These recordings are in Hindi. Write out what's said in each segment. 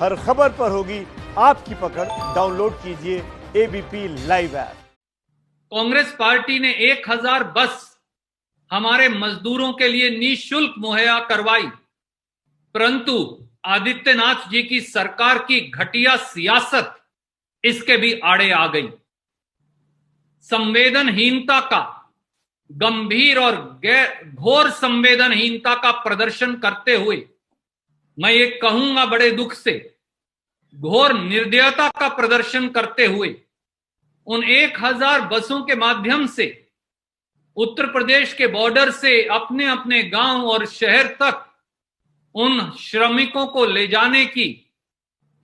हर खबर पर होगी आपकी पकड़। डाउनलोड कीजिए ABP live app. Congress party ने 1000 बस हमारे मजदूरों के लिए निःशुल्क मुहैया करवाई, परंतु आदित्यनाथ जी की सरकार की घटिया सियासत इसके भी आड़े आ गई। संवेदनहीनता का गंभीर और घोर संवेदनहीनता का प्रदर्शन करते हुए मैं ये कहूंगा बड़े दुख से, घोर निर्दयता का प्रदर्शन करते हुए उन 1000 बसों के माध्यम से उत्तर प्रदेश के बॉर्डर से अपने अपने गांव और शहर तक उन श्रमिकों को ले जाने की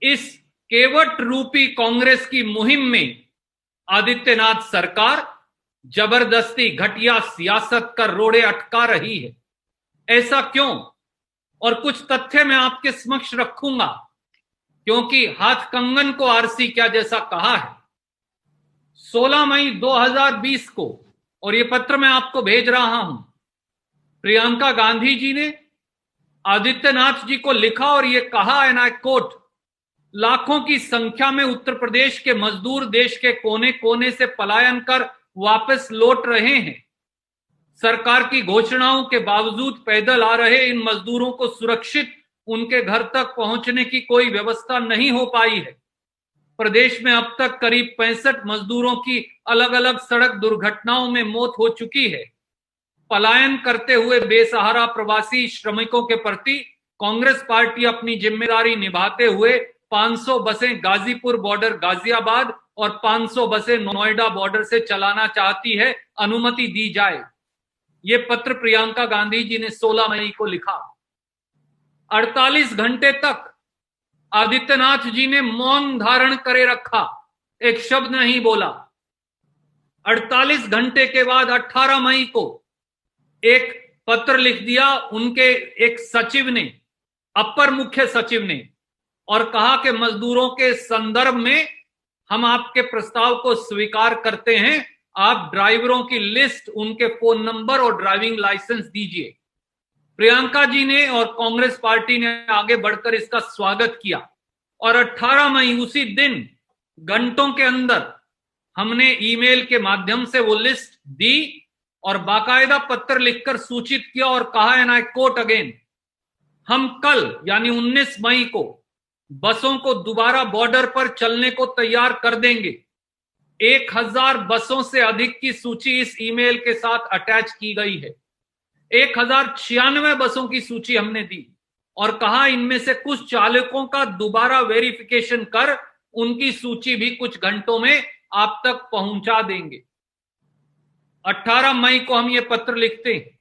इस केवट रूपी कांग्रेस की मुहिम में आदित्यनाथ सरकार जबरदस्ती घटिया सियासत कर रोड़े अटका रही है। ऐसा क्यों? और कुछ तथ्य मैं आपके समक्ष रखूंगा, क्योंकि हाथ कंगन को आरसी क्या जैसा कहा है। 16 मई 2020 को, और ये पत्र मैं आपको भेज रहा हूं, प्रियंका गांधी जी ने आदित्यनाथ जी को लिखा और ये कहा, एंड आई कोट, लाखों की संख्या में उत्तर प्रदेश के मजदूर देश के कोने कोने से पलायन कर वापस लौट रहे हैं। सरकार की घोषणाओं के बावजूद पैदल आ रहे इन मजदूरों को सुरक्षित उनके घर तक पहुंचने की कोई व्यवस्था नहीं हो पाई है। प्रदेश में अब तक करीब 65 मजदूरों की अलग अलग सड़क दुर्घटनाओं में मौत हो चुकी है। पलायन करते हुए बेसहारा प्रवासी श्रमिकों के प्रति कांग्रेस पार्टी अपनी जिम्मेदारी निभाते हुए 500 बसें गाजीपुर बॉर्डर गाजियाबाद और 500 बसें नोएडा बॉर्डर से चलाना चाहती है, अनुमति दी जाए। ये पत्र प्रियंका गांधी जी ने 16 मई को लिखा। 48 घंटे तक आदित्यनाथ जी ने मौन धारण करे रखा, एक शब्द नहीं बोला। 48 घंटे के बाद 18 मई को एक पत्र लिख दिया उनके एक सचिव ने, अपर मुख्य सचिव ने, और कहा कि मजदूरों के संदर्भ में हम आपके प्रस्ताव को स्वीकार करते हैं, आप ड्राइवरों की लिस्ट, उनके फोन नंबर और ड्राइविंग लाइसेंस दीजिए। प्रियंका जी ने और कांग्रेस पार्टी ने आगे बढ़कर इसका स्वागत किया और 18 मई उसी दिन घंटों के अंदर हमने ईमेल के माध्यम से वो लिस्ट दी और बाकायदा पत्र लिखकर सूचित किया और कहा, एंड आई कोट अगेन, हम कल यानी 19 मई को बसों को दोबारा बॉर्डर पर चलने को तैयार कर देंगे। 1000 बसों से अधिक की सूची इस ईमेल के साथ अटैच की गई है। 1096 बसों की सूची हमने दी और कहा इनमें से कुछ चालकों का दोबारा वेरिफिकेशन कर उनकी सूची भी कुछ घंटों में आप तक पहुंचा देंगे। 18 मई को हम ये पत्र लिखते हैं,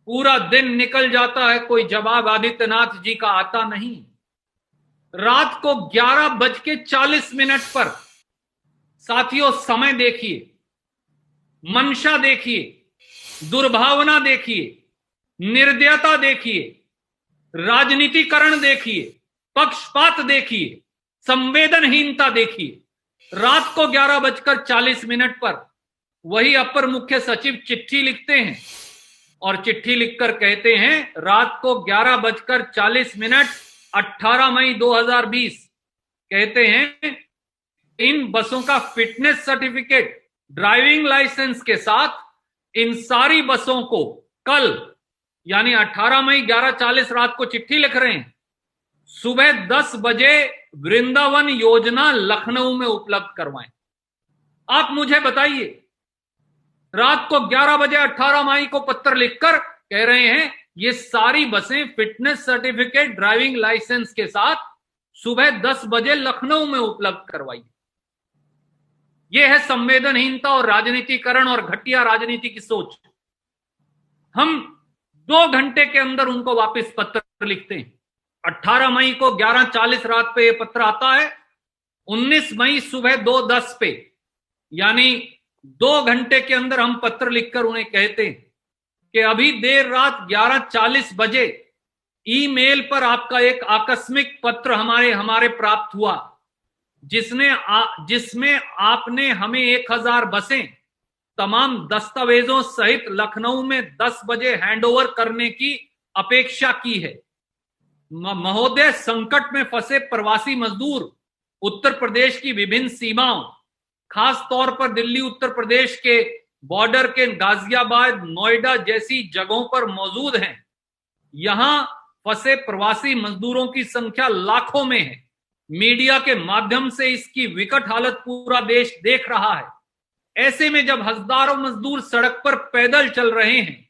पूरा दिन निकल जाता है, कोई जवाब आदित्यनाथ जी का आता नहीं। रात को 11:40 पर, साथियों समय देखिए, मंशा देखिए, दुर्भावना देखिए, निर्दयता देखिए, राजनीतिकरण देखिए, पक्षपात देखिए, संवेदनहीनता देखिए। रात को 11:40 पर वही अपर मुख्य सचिव चिट्ठी लिखते हैं और चिट्ठी लिखकर कहते हैं, रात को 11:40 18 मई 2020, कहते हैं इन बसों का फिटनेस सर्टिफिकेट, ड्राइविंग लाइसेंस के साथ इन सारी बसों को कल यानी 18 मई 11:40 रात को चिट्ठी लिख रहे हैं, सुबह 10 बजे वृंदावन योजना लखनऊ में उपलब्ध करवाएं। आप मुझे बताइए, रात को 11 बजे 18 मई को पत्र लिखकर कह रहे हैं ये सारी बसें फिटनेस सर्टिफिकेट, ड्राइविंग लाइसेंस के साथ सुबह 10 बजे लखनऊ में उपलब्ध करवाइए। यह है संवेदनहीनता और राजनीतिकरण और घटिया राजनीति की सोच। हम 2 घंटे के अंदर उनको वापस पत्र लिखते हैं। 18 मई को 11:40 रात पे यह पत्र आता है, 19 मई सुबह 2:10 पे, यानी 2 घंटे के अंदर हम पत्र लिखकर उन्हें कहते हैं कि अभी देर रात 11:40 बजे ईमेल पर आपका एक आकस्मिक पत्र हमारे प्राप्त हुआ, जिसमें आपने हमें 1000 बसें तमाम दस्तावेजों सहित लखनऊ में 10 बजे हैंडओवर करने की अपेक्षा की है। महोदय, संकट में फंसे प्रवासी मजदूर उत्तर प्रदेश की विभिन्न सीमाओं, खास तौर पर दिल्ली उत्तर प्रदेश के बॉर्डर के गाजियाबाद, नोएडा जैसी जगहों पर मौजूद हैं। यहां फंसे प्रवासी मजदूरों की संख्या लाखों में है। मीडिया के माध्यम से इसकी विकट हालत पूरा देश देख रहा है। ऐसे में जब हजारों मजदूर सड़क पर पैदल चल रहे हैं,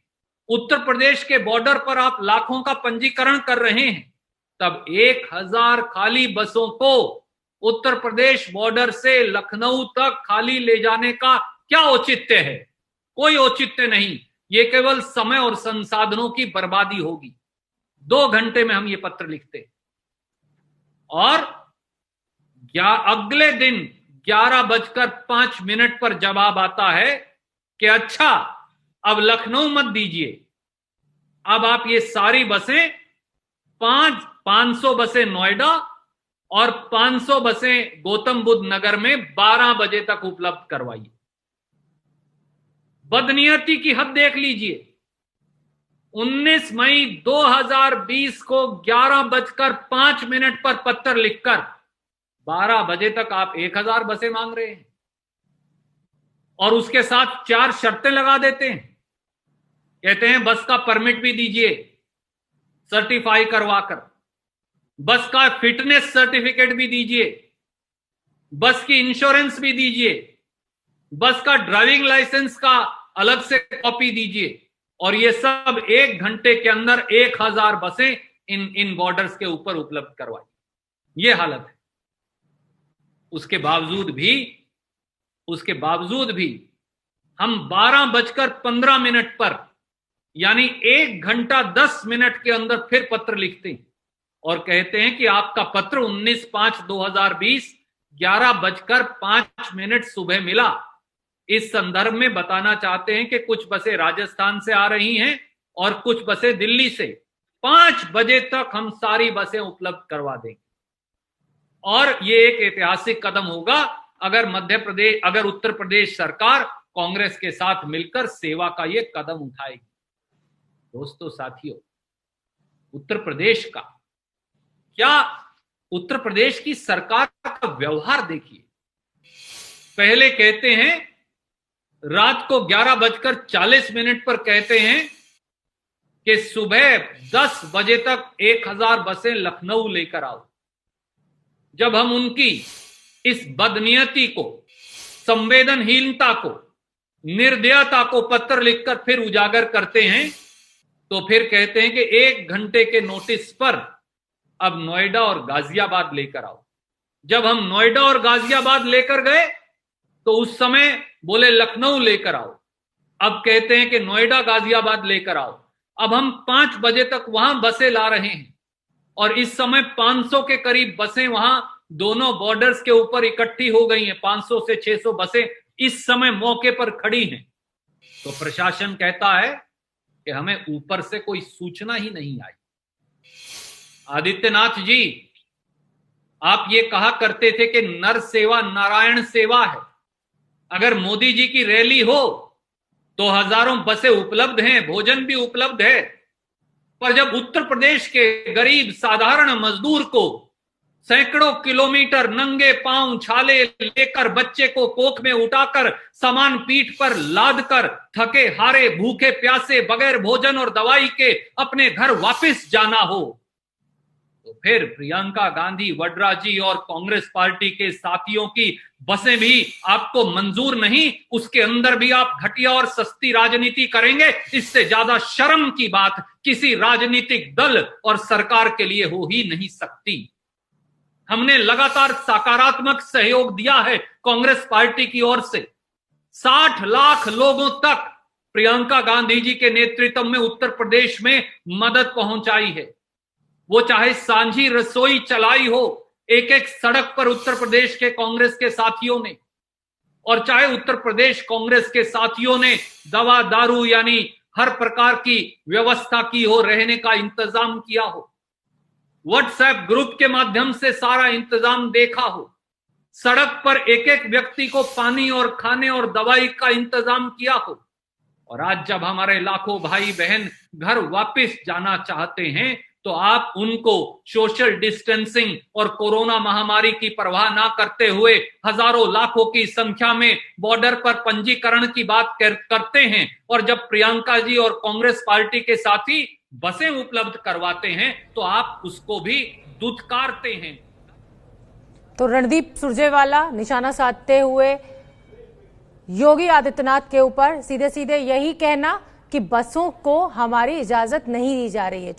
उत्तर प्रदेश के बॉर्डर पर आप लाखों का पंजीकरण कर रहे हैं, तब 1000 खाली बसों को उत्तर प्रदेश बॉर्डर से लखनऊ तक खाली ले जाने का क्या औचित्य है? कोई औचित्य नहीं। ये केवल समय और संसाधनों की बर्बादी होगी। 2 घंटे में हम ये पत्र लिखते और अगले दिन 11:05 पर जवाब आता है कि अच्छा, अब लखनऊ मत दीजिए, अब आप ये सारी बसें 500 बसें नोएडा और 500 बसें गौतम बुद्ध नगर में 12 बजे तक उपलब्ध करवाइए। बदनीयती की हद देख लीजिए। 19 मई 2020 को 11:05 पर पत्र लिखकर 12 बजे तक आप 1000 बसें मांग रहे हैं और उसके साथ 4 शर्तें लगा देते हैं। कहते हैं बस का परमिट भी दीजिए सर्टिफाई करवाकर, बस का फिटनेस सर्टिफिकेट भी दीजिए, बस की इंश्योरेंस भी दीजिए, बस का ड्राइविंग लाइसेंस का अलग से कॉपी दीजिए, और ये सब 1 घंटे के अंदर 1000 बसें इन बॉर्डर्स के ऊपर उपलब्ध करवाई। ये हालत है। उसके बावजूद भी हम 12:15 पर, यानी 1 घंटा 10 मिनट के अंदर फिर पत्र लिखते हैं और कहते हैं कि आपका पत्र 19/5/2020 11:05 सुबह मिला। इस संदर्भ में बताना चाहते हैं कि कुछ बसें राजस्थान से आ रही हैं और कुछ बसें दिल्ली से। 5 बजे तक हम सारी बसें उपलब्ध करवा देंगे और ये एक ऐतिहासिक कदम होगा अगर उत्तर प्रदेश सरकार कांग्रेस के साथ मिलकर सेवा का ये कदम उठाएगी। दोस्तों, साथियों, उत्तर प्रदेश की सरकार का व्यवहार देखिए। पहले कहते हैं, रात को 11:40 पर कहते हैं कि सुबह 10 बजे तक 1000 बसें लखनऊ लेकर आओ। जब हम उनकी इस बदनीयती को, संवेदनहीनता को, निर्दयता को पत्र लिखकर फिर उजागर करते हैं, तो फिर कहते हैं कि 1 घंटे के नोटिस पर अब नोएडा और गाजियाबाद लेकर आओ। जब हम नोएडा और गाजियाबाद लेकर गए तो उस समय बोले लखनऊ लेकर आओ। अब कहते हैं कि नोएडा गाजियाबाद लेकर आओ। अब हम 5 बजे तक वहां बसें ला रहे हैं और इस समय 500 के करीब बसें वहां दोनों बॉर्डर्स के ऊपर इकट्ठी हो गई हैं। 500 से 600 बसें इस समय मौके पर खड़ी हैं। तो प्रशासन कहता है कि हमें ऊपर से कोई सूचना ही नहीं आई। आदित्यनाथ जी, आप ये कहा करते थे कि नर सेवा नारायण सेवा है। अगर मोदी जी की रैली हो तो हजारों बसें उपलब्ध हैं, भोजन भी उपलब्ध है, पर जब उत्तर प्रदेश के गरीब साधारण मजदूर को सैकड़ों किलोमीटर नंगे पांव छाले लेकर, बच्चे को कोख में उठाकर, सामान पीठ पर लादकर, थके हारे भूखे प्यासे बगैर भोजन और दवाई के अपने घर वापस जाना हो, तो फिर प्रियंका गांधी वड्रा जी और कांग्रेस पार्टी के साथियों की बसें भी आपको मंजूर नहीं, उसके अंदर भी आप घटिया और सस्ती राजनीति करेंगे। इससे ज्यादा शर्म की बात किसी राजनीतिक दल और सरकार के लिए हो ही नहीं सकती। हमने लगातार सकारात्मक सहयोग दिया है कांग्रेस पार्टी की ओर से। 60 लाख लोगों तक प्रियंका गांधी जी के नेतृत्व में उत्तर प्रदेश में मदद पहुंचाई है। वो चाहे सांझी रसोई चलाई हो एक एक सड़क पर उत्तर प्रदेश के कांग्रेस के साथियों ने, और चाहे उत्तर प्रदेश कांग्रेस के साथियों ने दवा दारू यानी हर प्रकार की व्यवस्था की हो, रहने का इंतजाम किया हो, व्हाट्सएप ग्रुप के माध्यम से सारा इंतजाम देखा हो, सड़क पर एक एक व्यक्ति को पानी और खाने और दवाई का इंतजाम किया हो। और आज जब हमारे लाखों भाई बहन घर वापस जाना चाहते हैं तो आप उनको सोशल डिस्टेंसिंग और कोरोना महामारी की परवाह ना करते हुए हजारों लाखों की संख्या में बॉर्डर पर पंजीकरण की बात करते हैं, और जब प्रियंका जी और कांग्रेस पार्टी के साथी बसें उपलब्ध करवाते हैं तो आप उसको भी दुत्कारते हैं। तो रणदीप सुरजेवाला निशाना साधते हुए योगी आदित्यनाथ के ऊपर सीधे सीधे यही कहना कि बसों को हमारी इजाजत नहीं दी जा रही है।